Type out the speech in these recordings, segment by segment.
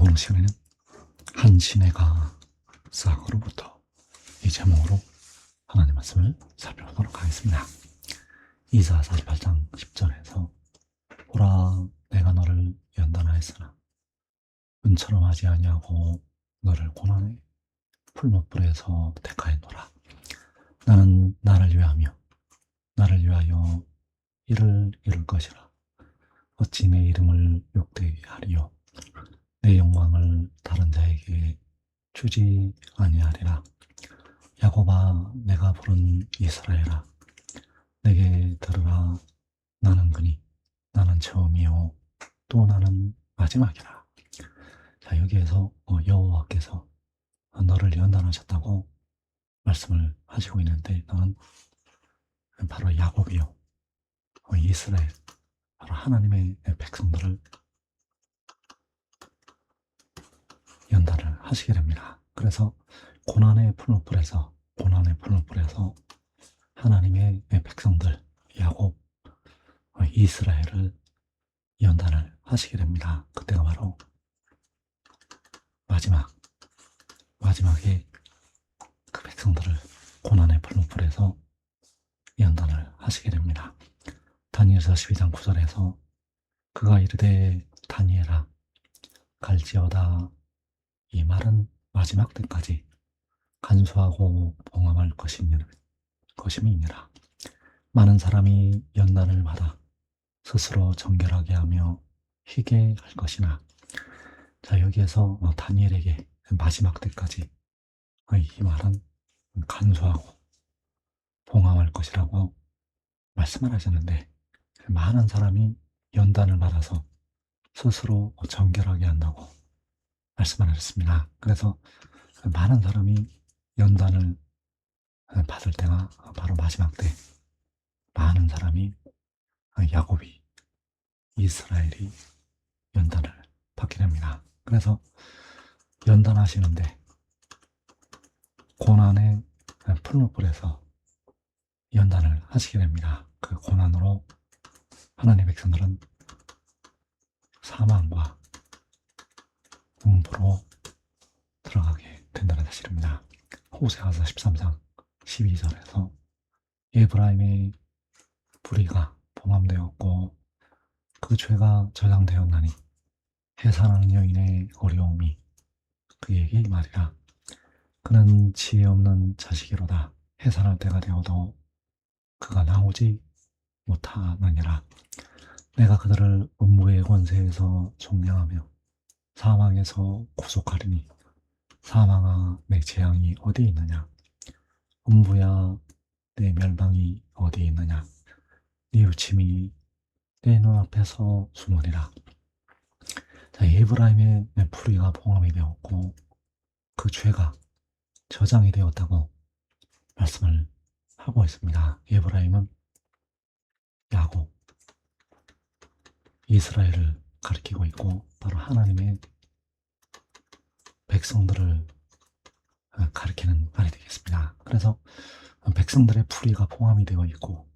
오늘 시간에는 한 시내가 싹으로부터 이 제목으로 하나님 말씀을 살펴보도록 하겠습니다. 이사 48장 10절에서 보라 내가 너를 연단하였으나 은처럼 하지 아니하고 너를 고난의 풀무불에서 택하였노라. 나는 나를 위하여 이를 이룰 것이라. 어찌 내 이름을 욕되게 하리요. 내 영광을 다른 자에게 주지 아니하리라. 야곱아 내가 부른 이스라엘아 내게 들으라. 나는 그니 나는 처음이요 또 나는 마지막이라. 자, 여기에서 여호와께서 너를 연단하셨다고 말씀을 하시고 있는데, 너는 바로 야곱이요 이스라엘, 바로 하나님의 백성들을 연단을 하시게 됩니다. 그래서 고난의 풀무불에서 하나님의 백성들 야곱 이스라엘을 연단을 하시게 됩니다. 그때가 바로 마지막에 그 백성들을 고난의 풀무불에서 연단을 하시게 됩니다. 다니엘서 12장 9절에서 그가 이르되 다니엘아 갈지어다. 이 말은 마지막 때까지 간수하고 봉함할 것임이니라. 많은 사람이 연단을 받아 스스로 정결하게 하며 희게 할 것이나. 자, 여기에서 다니엘에게 마지막 때까지 이 말은 간수하고 봉함할 것이라고 말씀을 하셨는데, 많은 사람이 연단을 받아서 스스로 정결하게 한다고 말씀을 하셨습니다. 그래서 많은 사람이 연단을 받을 때가 바로 마지막 때, 많은 사람이 야곱이 이스라엘이 연단을 받게 됩니다. 그래서 연단하시는데 고난의 풀무불에서 연단을 하시게 됩니다. 그 고난으로 하나님의 백성들은 사망과 음부로 들어가게 된다는 사실입니다. 호세아서 13장 12절에서 에브라임의 불의가 봉함되었고 그 죄가 저장되었나니 해산하는 여인의 어려움이 그에게 임하리라. 그는 지혜 없는 자식이로다. 해산할 때가 되어도 그가 나오지 못하느니라. 내가 그들을 음부의 권세에서 종량하며 사망에서 구속하리니 사망아 내 재앙이 어디 있느냐. 음부야 내 멸망이 어디 있느냐. 네 유침이 내 눈앞에서 숨으리라. 자, 에브라임의 불의가 봉함이 되었고 그 죄가 저장이 되었다고 말씀을 하고 있습니다. 에브라임은 야곱, 이스라엘을 가리키고 있고 바로 하나님의 백성들을 가리키는 말이 되겠습니다. 그래서 백성들의 불의가 봉함이 되어 있고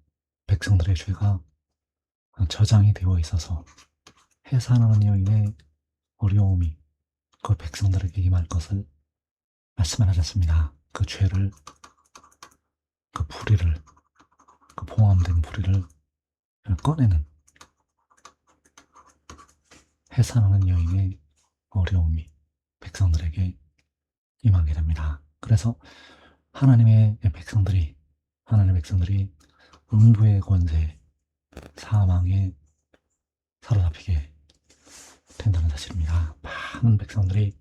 백성들의 죄가 저장이 되어 있어서 해산하는 여인의 어려움이 그 백성들에게 임할 것을 말씀을 하셨습니다. 그 죄를, 그 불의를, 그 봉함된 불의를 꺼내는 해산하는 여인의 어려움이 백성들에게 임하게 됩니다. 그래서 하나님의 백성들이 음부의 권세, 사망에 사로잡히게 된다는 사실입니다. 많은 백성들이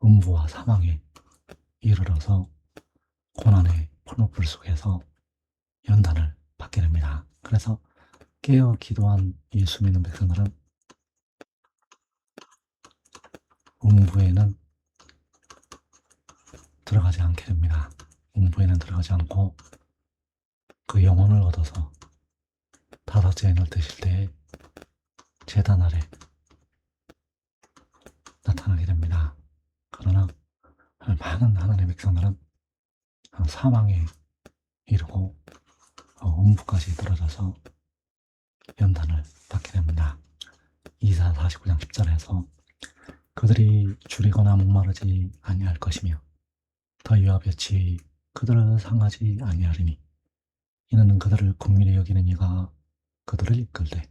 음부와 사망에 이르러서 고난의 풀무불 속에서 연단을 받게 됩니다. 그래서 깨어 기도한 예수 믿는 백성들은 음부에는 들어가지 않게 됩니다. 음부에는 들어가지 않고 그 영혼을 얻어서 다섯째 해를 드실 때에 제단 아래 나타나게 됩니다. 그러나 많은 하나님의 백성들은 사망에 이르고 음부까지 떨어져서 연단을 받게 됩니다. 이사 49장 10절에서 그들이 줄이거나 목마르지 아니할 것이며 더위와 볕이 그들을 상하지 아니하리니 이는 그들을 긍휼히 여기는 이가 그들을 이끌되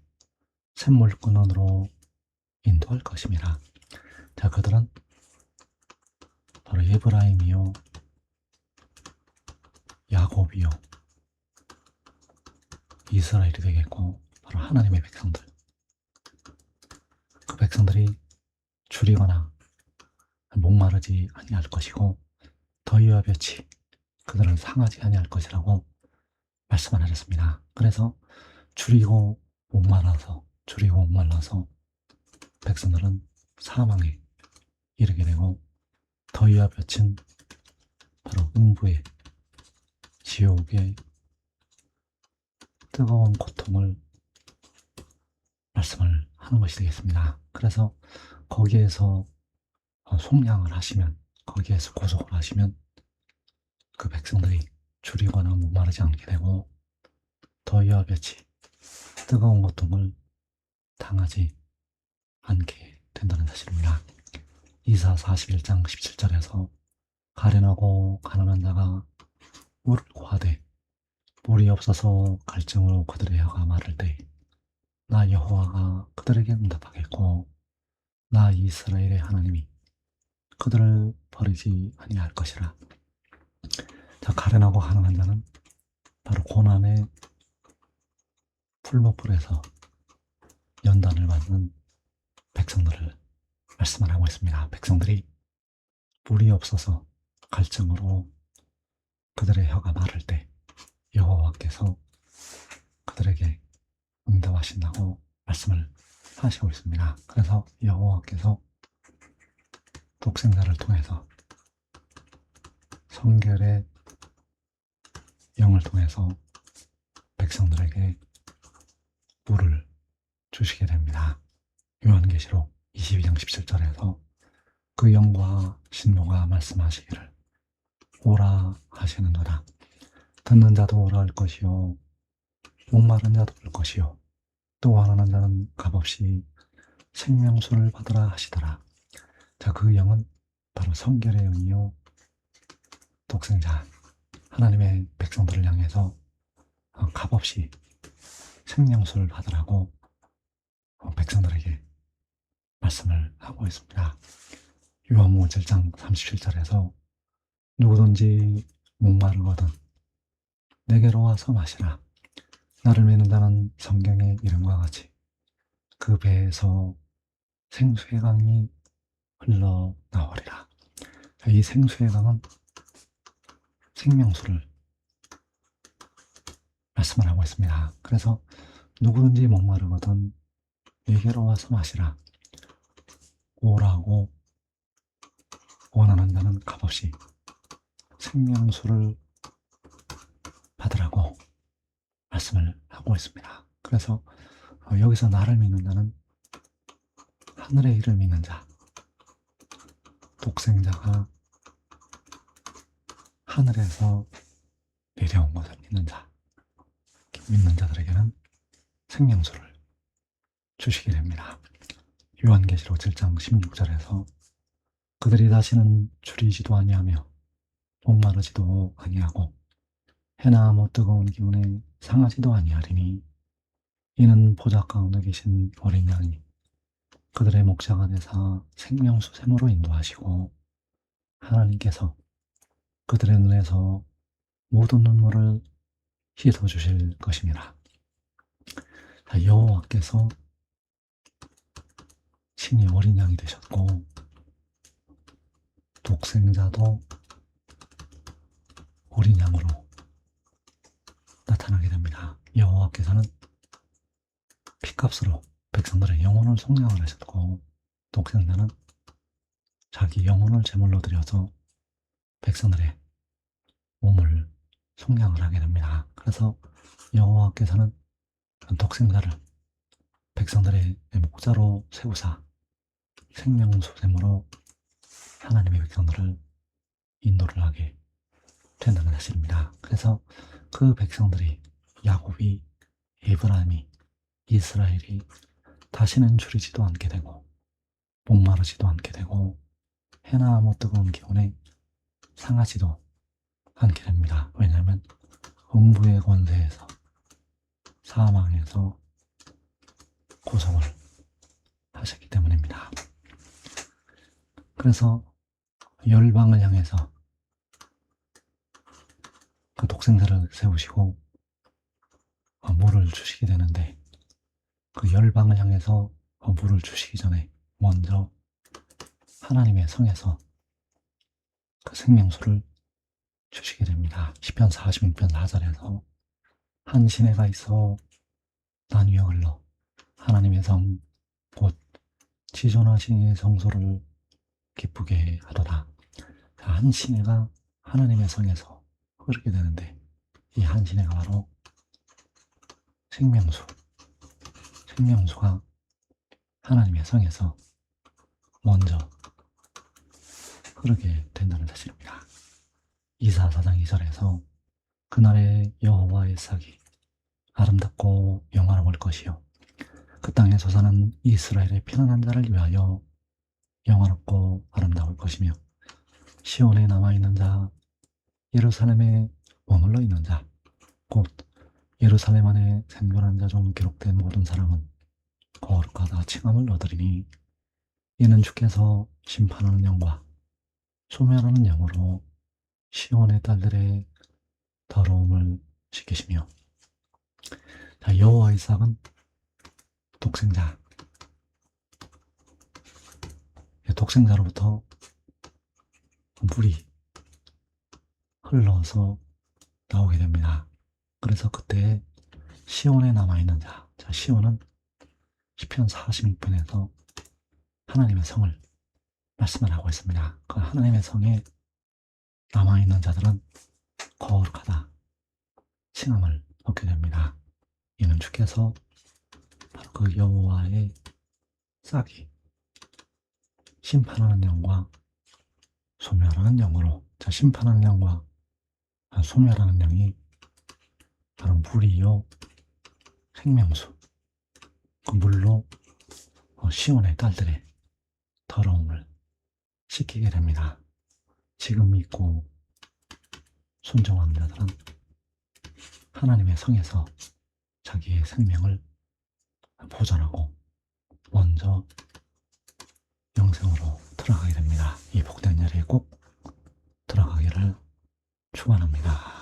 샘물근원으로 인도할 것임이라. 자, 그들은 바로 에브라임이요 야곱이요 이스라엘이 되겠고, 바로 하나님의 백성들, 그 백성들이 줄이거나 목마르지 아니할 것이고 더위와 볕이 그들을 상하지 아니할 것이라고 말씀을 하셨습니다. 그래서 줄이고 목말라서 백성들은 사망에 이르게 되고, 더위와 볕은 바로 음부의 지옥의 뜨거운 고통을 말씀을 하는 것이 되겠습니다. 그래서 거기에서 속량을 하시면, 거기에서 구속을 하시면 그 백성들이 줄이거나 목마르지 않게 되고 더위와 볕이 뜨거운 고통을 당하지 않게 된다는 사실입니다. 이사 41장 17절에서 가련하고 가난한 자가 물을 구하되 물이 없어서 갈증으로 그들의 혀가 마를 때 나 여호와가 그들에게 응답하겠고 나 이스라엘의 하나님이 그들을 버리지 아니할 것이라. 자, 가련하고 가난한 자는 바로 고난의 풀무불에서 연단을 받는 백성들을 말씀을 하고 있습니다. 백성들이 물이 없어서 갈증으로 그들의 혀가 마를 때 여호와께서 그들에게 응답하신다고 말씀을 하시고 있습니다. 그래서 여호와께서 독생자를 통해서, 성결의 영을 통해서 백성들에게 물을 주시게 됩니다. 요한계시록 22장 17절에서 그 영과 신부가 말씀하시기를 오라 하시는도다. 듣는 자도 오라 할 것이요 목마른 자도 올 것이요 또 원하는 자는 값없이 생명수를 받으라 하시더라. 자, 그 영은 바로 성결의 영이요 독생자 하나님의 백성들을 향해서 값없이 생명수를 받으라고 백성들에게 말씀을 하고 있습니다. 요한복음 7장 37절에서 누구든지 목마르거든 내게로 와서 마시라. 나를 믿는 자는 성경의 이름과 같이 그 배에서 생수의 강이 흘러나오리라. 이 생수의 강은 생명수를 말씀을 하고 있습니다. 그래서 누구든지 목마르거든 내게로 와서 마시라. 오라고 원하는 자는 값없이 생명수를 받으라고 말씀을 하고 있습니다. 그래서 여기서 나를 믿는 자는 하늘의 일을 믿는 자, 독생자가 하늘에서 내려온 것을 믿는 자들에게는 생명수를 주시게 됩니다. 요한계시록 7장 16절에서 그들이 다시는 줄이지도 아니하며 목마르지도 아니하고 해나 못 뜨거운 기운에 상하지도 아니하리니 이는 보좌 가운데 계신 어린 양이 그들의 목자가 되사 생명수 샘으로 인도하시고 하나님께서 그들의 눈에서 모든 눈물을 씻어주실 것입니다. 여호와께서 친히 어린 양이 되셨고 독생자도 어린 양으로 나타나게 됩니다. 여호와께서는 피값으로 백성들의 영혼을 속량을 하셨고 독생자는 자기 영혼을 제물로 드려서 백성들의 몸을 속량을 하게 됩니다. 그래서 여호와께서는 독생자를 백성들의 목자로 세우사 생명수샘으로 하나님의 백성들을 인도를 하게 된다는 사실입니다. 그래서 그 백성들이, 야곱이, 에브라임이, 이스라엘이 다시는 줄이지도 않게 되고 목마르지도 않게 되고 해나 아무 뜨거운 기운에 상하지도 않게 됩니다. 왜냐하면 음부의 권세에서 사망에서 구속을 하셨기 때문입니다. 그래서 열방을 향해서 그 독생자를 세우시고 물을 주시게 되는데, 그 열방을 향해서 물을 주시기 전에 먼저 하나님의 성에서 그 생명수를 주시게 됩니다. 시편 46편 4절에서 한 시내가 있어 난 위에 흘러 하나님의 성 곧 지존하신 이의 성소를 기쁘게 하도다. 한 시내가 하나님의 성에서 흐르게 되는데, 이 한 시내가 바로 생명수가 하나님의 성에서 먼저 흐르게 된다는 사실입니다. 이사 4장 2절에서 그날의 여호와의 싹이 아름답고 영화로울 것이요 그 땅에서 사는 이스라엘의 편안한 자를 위하여 영화롭고 아름다울 것이며 시온에 남아있는 자, 예루살렘에 머물러 있는 자, 곧 예루살렘 안에 생존한 자 중 기록된 모든 사람은 거룩하다 칭함을 얻으리니 이는 주께서 심판하는 영과 소멸하는 영으로 시온의 딸들의 더러움을 씻기시며. 자, 여호와의 싹은 독생자로부터 물이 흘러서 나오게 됩니다. 그래서 그때 시온에 남아있는 자, 시온은 시편 46편에서 하나님의 성을 말씀을 하고 있습니다. 그 하나님의 성에 남아있는 자들은 거룩하다 칭함을 얻게 됩니다. 이는 주께서 바로 그 여호와의 싹이 심판하는 영과 소멸하는 영으로, 심판하는 영과 소멸하는 영이 바로 물이요 생명수, 그 물로 시온의 딸들의 더러움을 씻기게 됩니다. 지금 믿고 순종하는 자들은 하나님의 성에서 자기의 생명을 보존하고 먼저 영생으로 들어가게 됩니다. 이 복된 자리에 꼭 들어가기를 축원합니다.